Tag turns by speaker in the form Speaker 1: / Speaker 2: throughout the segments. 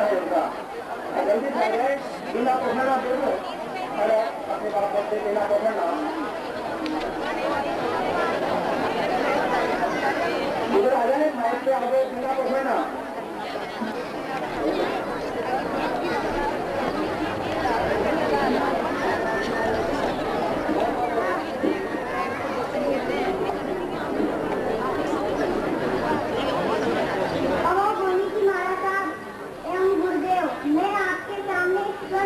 Speaker 1: है उनका जल्दी बिना पढ़ना देखो अरे अपने बाप बच्चे बिना पढ़ना उधर आ जाने माइक पे आगे बिना पढ़ना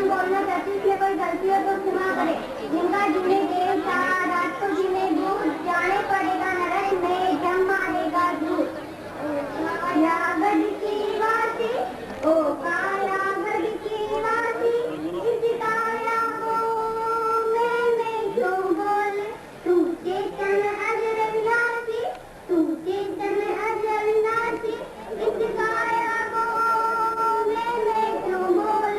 Speaker 2: बोलना चाहती हूँ इसमें कोई गलती हो तो क्षमा करें। जिनका जीने देव सारा रात को जीने दूध जाने पड़ेगा नरक में जम मारेगा दूध यागद की वासी ओ कायागद की वासी इस काया को मैं क्यों बोल तू चेतन अजर विनाशी तू चेतन अजर विनाशी इस काया को मैं क्यों बोल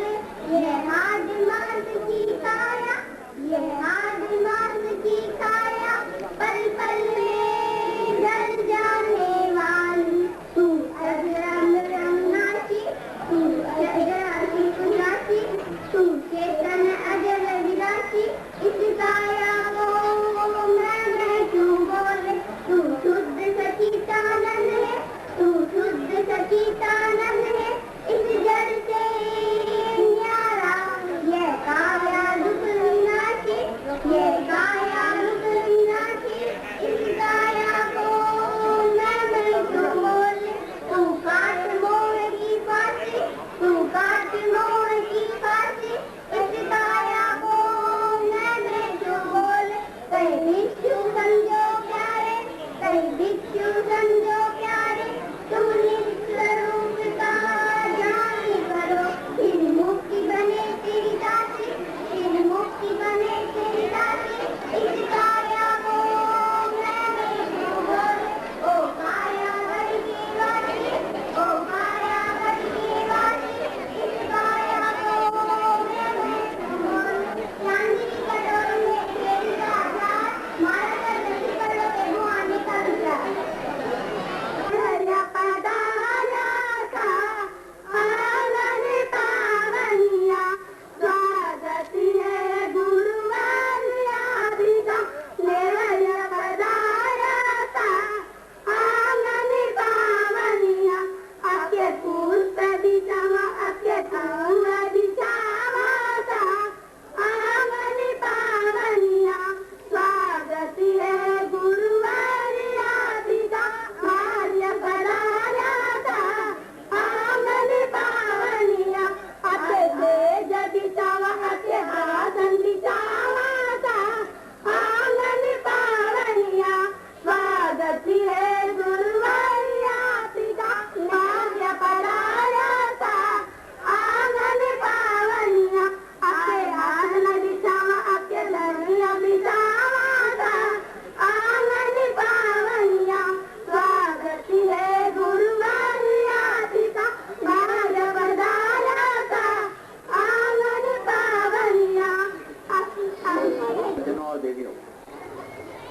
Speaker 2: ये हाथ मार्ग की काया ये हाथ मार्ग की काया पल पल में जल जाने वाली तू अजरम रंगनाशी तू अजरासी कुनासी तू चेतन अजर विनाशी इस काया को मैं क्यों बोले तू शुद्ध सचितानंद है तू शुद्ध सचितानंद है इस जड़ से ये काया दुख विनाशी ये काया दुख विनाशी इस काया को मैं क्यों बोले तू काट मोर की फांसी तू काट मोर की फांसी इस काया को मैं क्यों बोले कहीं भिक्षु समझो प्यारे कहीं भिक्षु समझो प्यारे तुम निस्वरूप का ध्यान करो फिर मुक्ति बने तेरी दासी फिर मुक्ति बने तेरी दासी इस काया को मैं क्यों बोले ओ काया गढ़ की वासी ओ काया गढ़ की वासी इस काया को मैं क्यों बोले चांदी की कटोरी में तेरी राजा मारा कर नदी करो के मुँह आने का विचार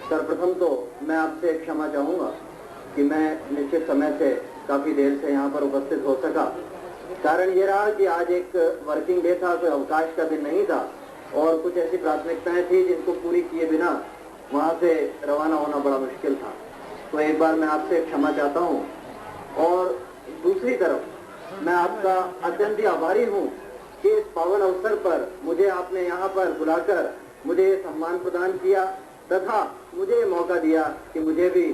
Speaker 3: सर्वप्रथम तो मैं आपसे क्षमा चाहूंगा कि मैं निश्चित समय से काफी देर से यहाँ पर उपस्थित हो सका। कारण ये रहा कि आज एक वर्किंग डे था, कोई अवकाश का दिन नहीं था और कुछ ऐसी प्राथमिकताएं थी जिनको पूरी किए बिना वहाँ से रवाना होना बड़ा मुश्किल था। तो एक बार मैं आपसे क्षमा चाहता हूँ और दूसरी तरफ मैं आपका अत्यंत ही आभारी हूँ कि इस पावन अवसर पर मुझे आपने यहाँ पर बुलाकर मुझे सम्मान प्रदान किया तथा मुझे ये मौका दिया कि मुझे भी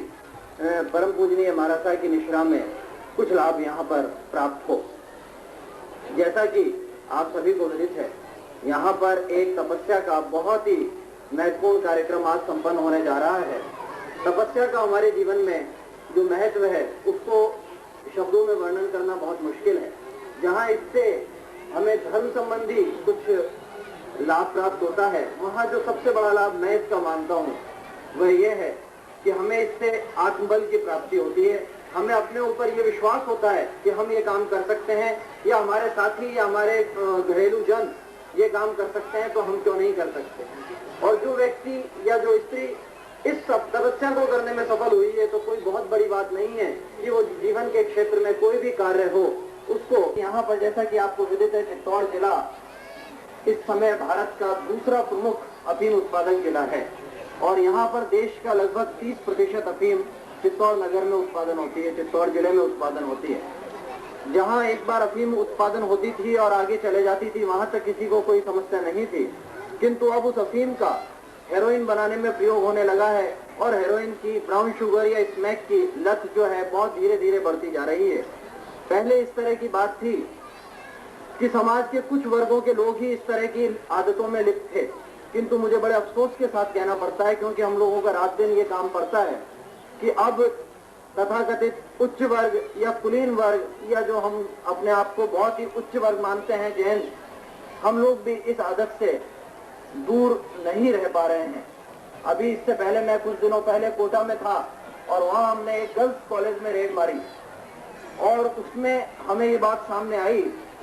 Speaker 3: परम पूजनीय महाराज साहब की निश्रा में कुछ लाभ यहाँ पर प्राप्त हो। जैसा कि आप सभी को विदित है, यहाँ पर एक तपस्या का बहुत ही महत्वपूर्ण कार्यक्रम आज संपन्न होने जा रहा है। तपस्या का हमारे जीवन में जो महत्व है उसको शब्दों में वर्णन करना बहुत मुश्किल है। जहाँ इससे हमें धर्म संबंधी कुछ लाभ प्राप्त होता है, वहाँ जो सबसे बड़ा लाभ मैं इसका मानता हूँ वह यह है कि हमें इससे आत्मबल की प्राप्ति होती है। हमें अपने ऊपर ये विश्वास होता है कि हम ये काम कर सकते हैं, या हमारे साथी या हमारे घरेलू जन ये काम कर सकते हैं, तो हम क्यों नहीं कर सकते। और जो व्यक्ति या जो स्त्री इस सब तपस्या को करने में सफल हुई है, तो कोई बहुत बड़ी बात नहीं है कि वो जीवन के क्षेत्र में कोई भी कार्य हो उसको यहाँ पर, जैसा कि आपको विदित है, चित्तौड़ जिला इस समय भारत का दूसरा प्रमुख अफीम उत्पादक जिला है और यहाँ पर देश का लगभग 30% अफीम चित्तौड़ नगर में उत्पादन होती है, चित्तौड़ जिले में उत्पादन होती है। जहाँ एक बार अफीम उत्पादन होती थी और आगे चले जाती थी, वहां तक किसी को कोई समस्या नहीं थी, किंतु अब उस अफीम का हेरोइन बनाने में प्रयोग होने लगा है और हेरोइन की, ब्राउन शुगर या स्मैक की लत जो है बहुत धीरे धीरे बढ़ती जा रही है। पहले इस तरह की बात थी कि समाज के कुछ वर्गों के लोग ही इस तरह की आदतों में लिप्त थे, किंतु मुझे बड़े अफसोस के साथ कहना पड़ता है, क्योंकि हम लोगों का रात दिन ये काम पड़ता है कि अब तथाकथित उच्च वर्ग या कुलीन वर्ग या जो हम अपने आप को बहुत ही उच्च वर्ग मानते हैं, जैन, हम लोग भी इस आदत से दूर नहीं रह पा रहे हैं। अभी इससे पहले मैं कुछ दिनों पहले कोटा में था और वहां हमने एक गर्ल्स कॉलेज में रेड मारी और उसमें हमें ये बात सामने आई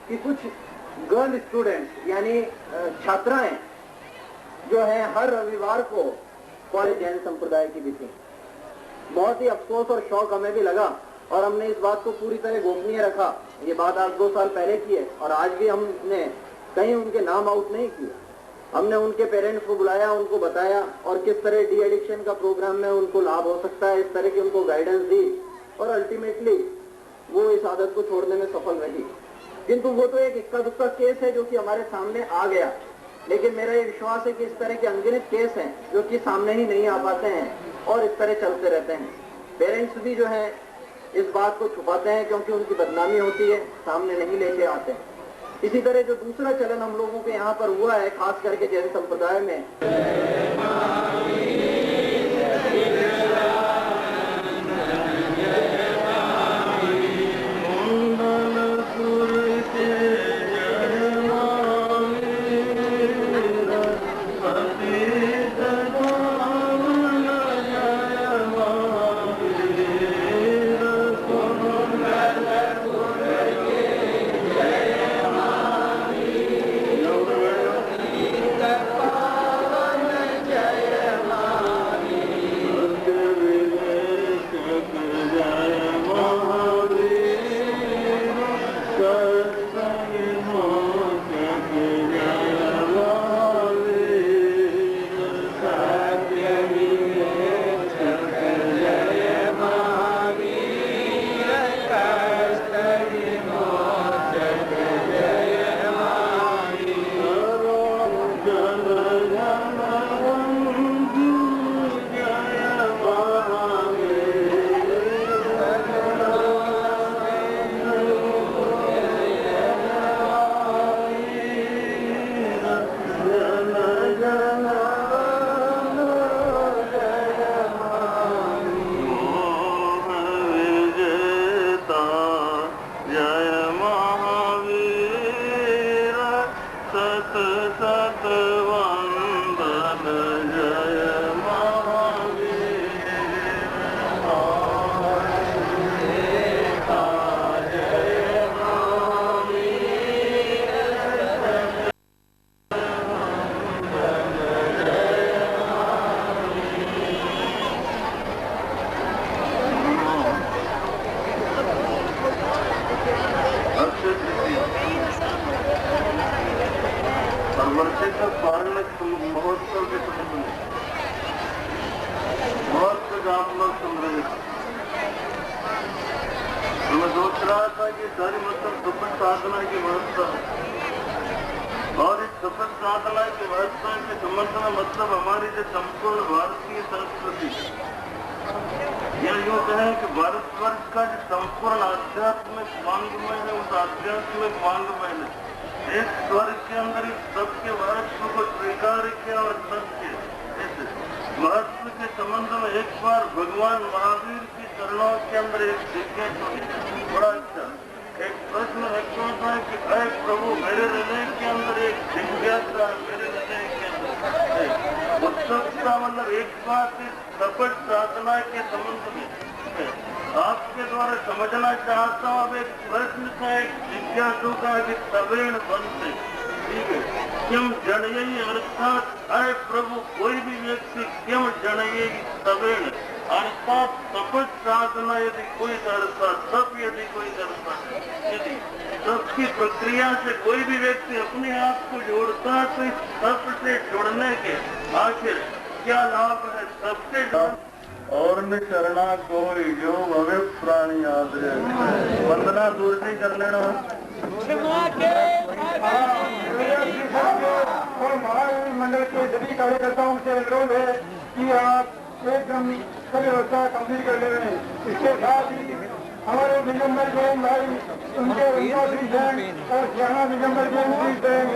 Speaker 3: कि कुछ गर्ल स्टूडेंट्स यानी छात्राएं जो हैं हर रविवार को कॉलेज जैन संप्रदाय की भी थी। बहुत ही अफसोस और शौक हमें भी लगा और हमने इस बात को पूरी तरह गोपनीय रखा। ये बात आज 2 साल पहले की है और आज भी हमने कहीं उनके नाम आउट नहीं किए। हमने उनके पेरेंट्स को बुलाया, उनको बताया और किस तरह डी एडिक्शन का प्रोग्राम में उनको लाभ हो सकता है, इस तरह की उनको गाइडेंस दी और अल्टीमेटली वो इस आदत को छोड़ने में सफल रही। किंतु वो तो एक इक्का दुक्का केस है जो कि हमारे सामने आ गया, लेकिन मेरा ये विश्वास है कि इस तरह के अनगिनत केस हैं जो कि सामने ही नहीं आ पाते हैं और इस तरह चलते रहते हैं। पेरेंट्स भी जो है इस बात को छुपाते हैं क्योंकि उनकी बदनामी होती है, सामने नहीं लेके आते। इसी तरह जो दूसरा चलन हम लोगों के यहाँ पर हुआ है, खास करके जैन संप्रदाय में,
Speaker 4: महोत्सव के संबंध में बहुत कुछ आप लोग सुन रहे थे। तो मैं सोच रहा था कि सारी मतलब सफल साधना की व्यवस्था और इस सफल साधना की व्यवस्था के संबंध में मतलब हमारी जो संपूर्ण भारतीय संस्कृति, या यूँ कहें कि भारतवर्ष का जो संपूर्ण आध्यात्मिक मांगमय है, उस आध्यात्मिक मांगमय ने एक स्वर्ग के अंदर इस सबके महत्व को स्वीकार किया और सबके इस महत्व के संबंध में एक बार भगवान महावीर की चरणों के अंदर एक जिज्ञासा, बड़ा अच्छा एक प्रश्न रखा था कि अरे प्रभु, मेरे हृदय के अंदर एक जिज्ञासा, मेरे हृदय के अंदर उत्सुकता, मतलब एक बात इस सफल साधना के संबंध में आपके द्वारा समझना चाहता हूँ। अब एक प्रश्न था, एक जिज्ञासु का कि तवेण बनते, ठीक है, किम जनयी, अर्थात अरे प्रभु, कोई भी व्यक्ति किम जनयी तवेण, अर्थात शपथ साधना यदि कोई करता, तप यदि कोई करता, यदि तप की प्रक्रिया से कोई भी व्यक्ति अपने आप को जोड़ता है तो इस तप से जुड़ने के आखिर क्या लाभ है? सबसे और न शरणा कोई जो भवे प्राणी आदरे। वंदना दूर से कर लेना।
Speaker 1: और महामंडल के सभी कार्यकर्ताओं से अनुरोध है कि आप एकदम सभी व्यवस्था कंप्लीट कर ले रहे हैं। इसके साथ ही हमारे दिगंबर जैन भाई उनके उनका सेन और श्यामा दिगंबर जैन सेन,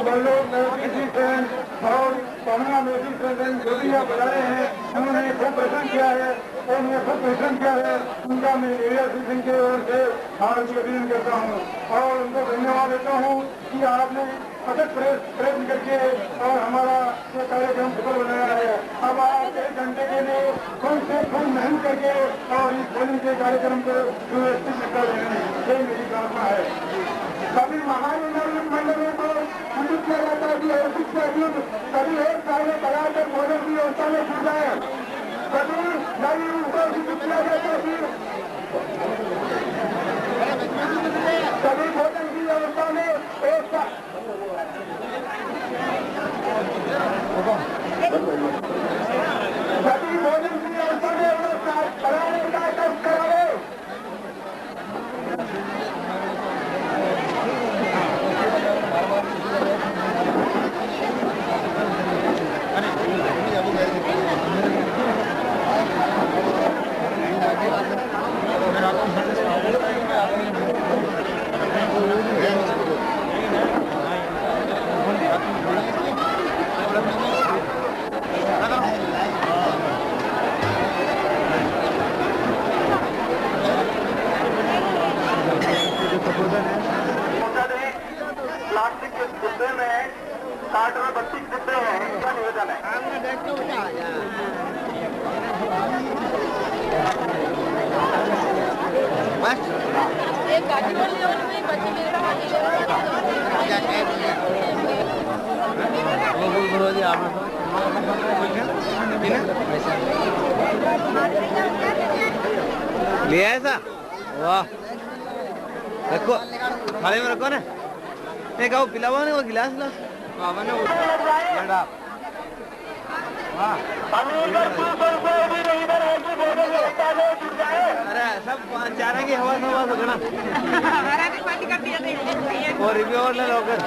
Speaker 1: बल्लोक मेहती सेन और पवना मेहती सेन जो भी यहाँ बुलाए हैं उन्होंने खूब प्रश्न किया है और मैं खूब प्रश्न किया है। उनका मैं एरिया सिंह की ओर से हार्दिक अभिनंदन करता हूँ और उनको धन्यवाद देता हूँ कि आपने अथक प्रयत्न करके और हमारा ये कार्यक्रम सफल बनाया है। अब आप 1 घंटे के लिए कम से कम मेहनत करके और इस होली के कार्यक्रम को सुव्यवस्थित कर रहे हैं, ये मेरी प्रार्थना है। सभी महामंडलों को सूचित किया जाता है कि आयोजित से अधिक सभी एक साल में कराकर भोजन की व्यवस्था में जुट जाए। सभी नवी उनको सूचित किया जाता है कि सभी भोजन की व्यवस्था में एक साल सभी भोजन की व्यवस्था में कराने का कष्ट करावे। प्लास्टिक के डिब्बे में 60 और 32 डिब्बे हैं, इसका निवेदन है।
Speaker 5: एक गाड़ी वाली और में बच्चे मेरा
Speaker 3: ले आए सा? वाह, रखो थाली में रखो ना। एक आओ पिलावा ने वो गिलास ला। अरे सब चारा की हवा से सकना और रिव्यू और ले लो कर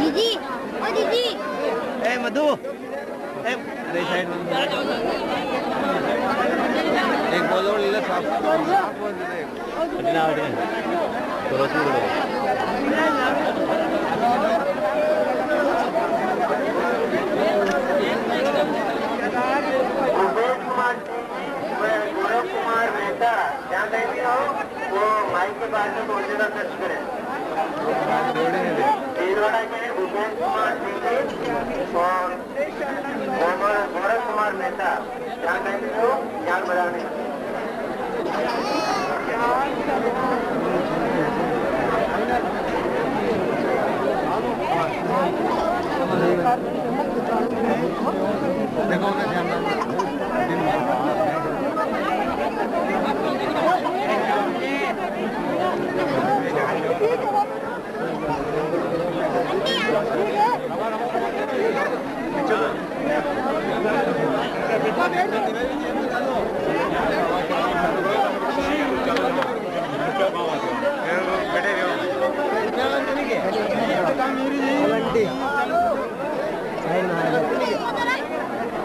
Speaker 2: दीदी ओ दीदी
Speaker 3: ए मधु ए रे साइड में एक बोलो लीला साफ बोल दे बिना आड़े तो रोटी दे
Speaker 1: कुमार मेहता क्या कहती हो वो माइक के पास में पहुंचेगा सर्च करें। भीलवाड़ा के भूपेश कुमार सिंह और गौरव कुमार मेहता क्या कहती हो ज्ञान बढ़ाने।
Speaker 3: देखो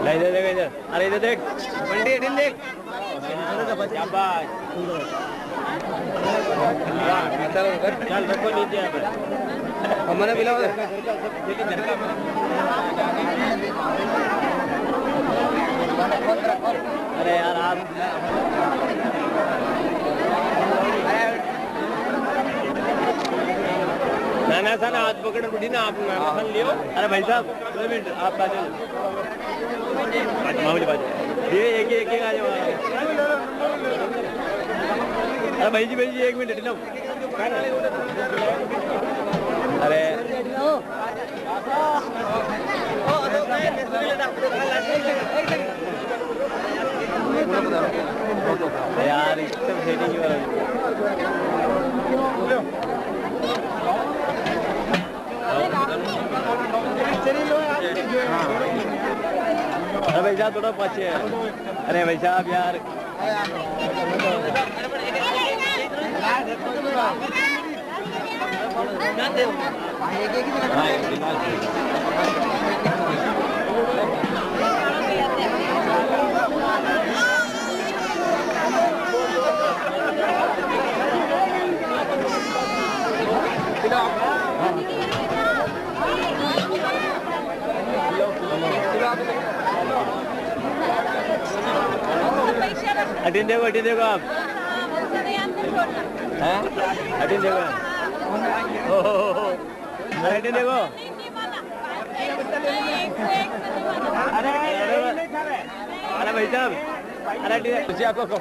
Speaker 3: इधर देख इधर अरे इधर देख बंटी एडिन देख चल रखो नीचे हमारे मिलाओ अरे यार आप
Speaker 6: ऐसा ना हाथ पकड़ बुढ़ी ना आप सन लियो। अरे भाई साहब 2 मिनट आप बाजू ये एक आ जाओ। अरे भाई जी 1 मिनट लो। अरे यार एकदम सेटिंग ही वाला। अरे भाई साहब थोड़ा पीछे है। अरे भाई साहब यार अटेंड देखो आप हैं अटेंड देखो अटेंड देखो। अरे भाई साहब अरे आपको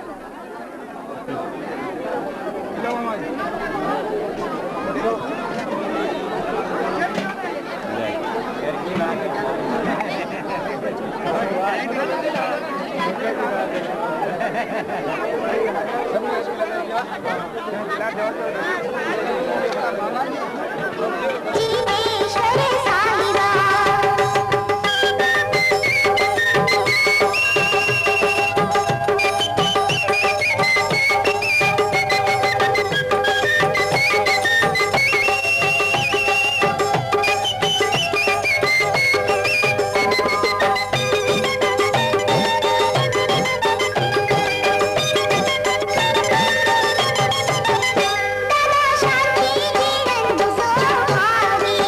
Speaker 2: शांति की रंग सो हावी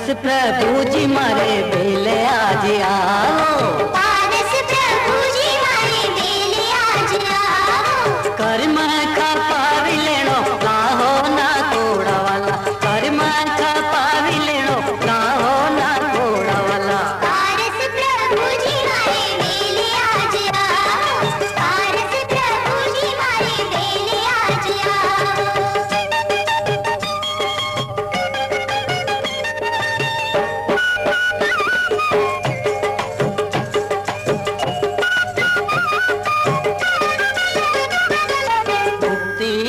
Speaker 7: पारस प्रभु जी मारे बेले आज आओ,
Speaker 2: पारस प्रभु जी मारे बेले आज आओ।
Speaker 7: कर्म का पावी लेनो ना हो ना थोड़ा वाला, कर्म का पावी लेनो ना हो ना थोड़ा वाला।
Speaker 2: पारस प्रभु जी मारे बेले आज आओ, पारस प्रभु जी मारे बेले आज आओ।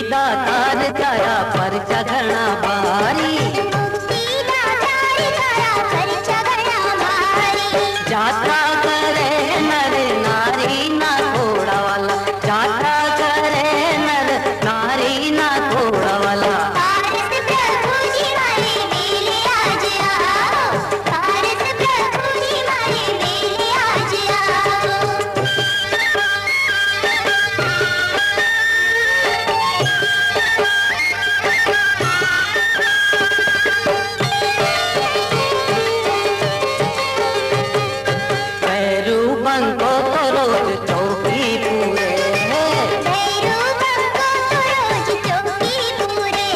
Speaker 7: दातार जाया पर झगड़ा भारी,
Speaker 2: दातार जाया पर झगड़ा भारी।
Speaker 7: जात्रा करे नर नारी ना थोड़ा वाला, जात्रा करे नर नारी ना थोड़ा वाला।
Speaker 2: पारस प्रभु जी मारे बेले आज आओ, पारस प्रभु जी मारे बेले आज आओ।
Speaker 7: पैरू बंको तो रोज चौकी पूरे,
Speaker 2: भैरू बंको तो रोज चौकी पूरे।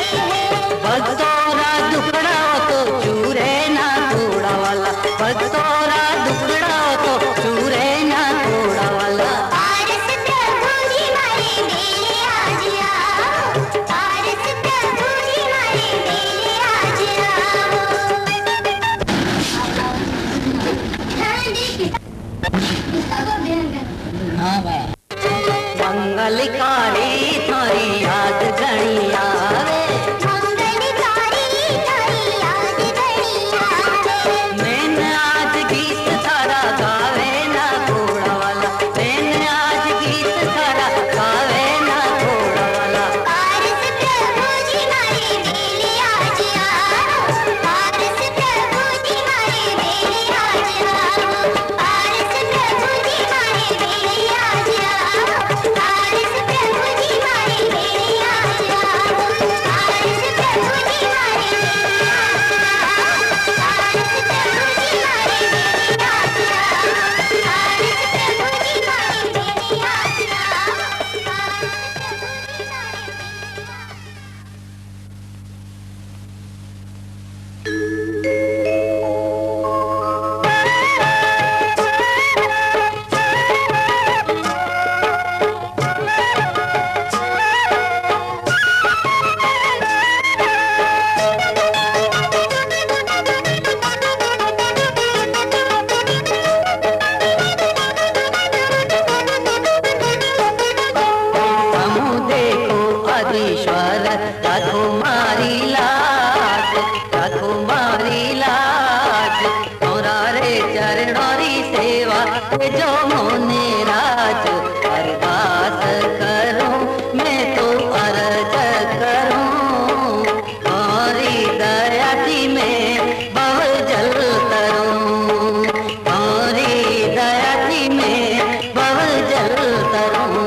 Speaker 7: बगतौरा दुखड़ा तो चूरे ना थोड़ा वाला, बगतौरा दुखड़ा तो चूरे ना थोड़ा वाला।
Speaker 2: पारस प्रभु जी मारे बेले आज आओ, पारस प्रभु जी मारे बेले आज आओ।
Speaker 7: मंगलकारी थारी याद घनी आवे,
Speaker 2: मंगलकारी थारी याद घनी आवे।
Speaker 7: मैंने आज गीत थारा गावे ना थोड़ा वाला, मैंने आज गीत थारा गावे ना थोड़ा वाला।
Speaker 2: पारस प्रभु जी मारे बेले आज आओ, पारस प्रभु जी मारे बेले आज आओ। पारस प्रभु जी मारे बेले आज आओ, पारस प्रभु जी मारे बेले आज आओ। पारस प्रभु जी मारे बेले आज आओ, पारस प्रभु जी मारे बेले आज आओ। पारस प्रभु जी मारे बेले आज आओ, पारस प्रभु जी मारे।
Speaker 7: समू देखो अधीश्वर रघुमारी लाज, रघुमारी लाज। तोरा रे चरणोरी सेवा ते जो मोने राज। अरदास करूं मैं तो अर्ज करूं, और दया जी में बहु जल तरूं, और दया जी में बहु जल तरूं।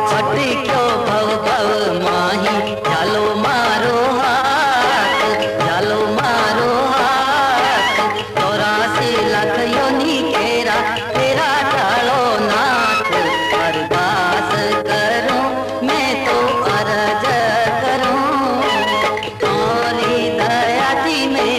Speaker 7: भटक्यो भव भव माही, चलो मारो हाथ, चलो मारो हाथ। 84 लाख योनि केरा तेरा टालो नाथ। अरदास करूं मैं तो अर्ज करूं, और दया जी में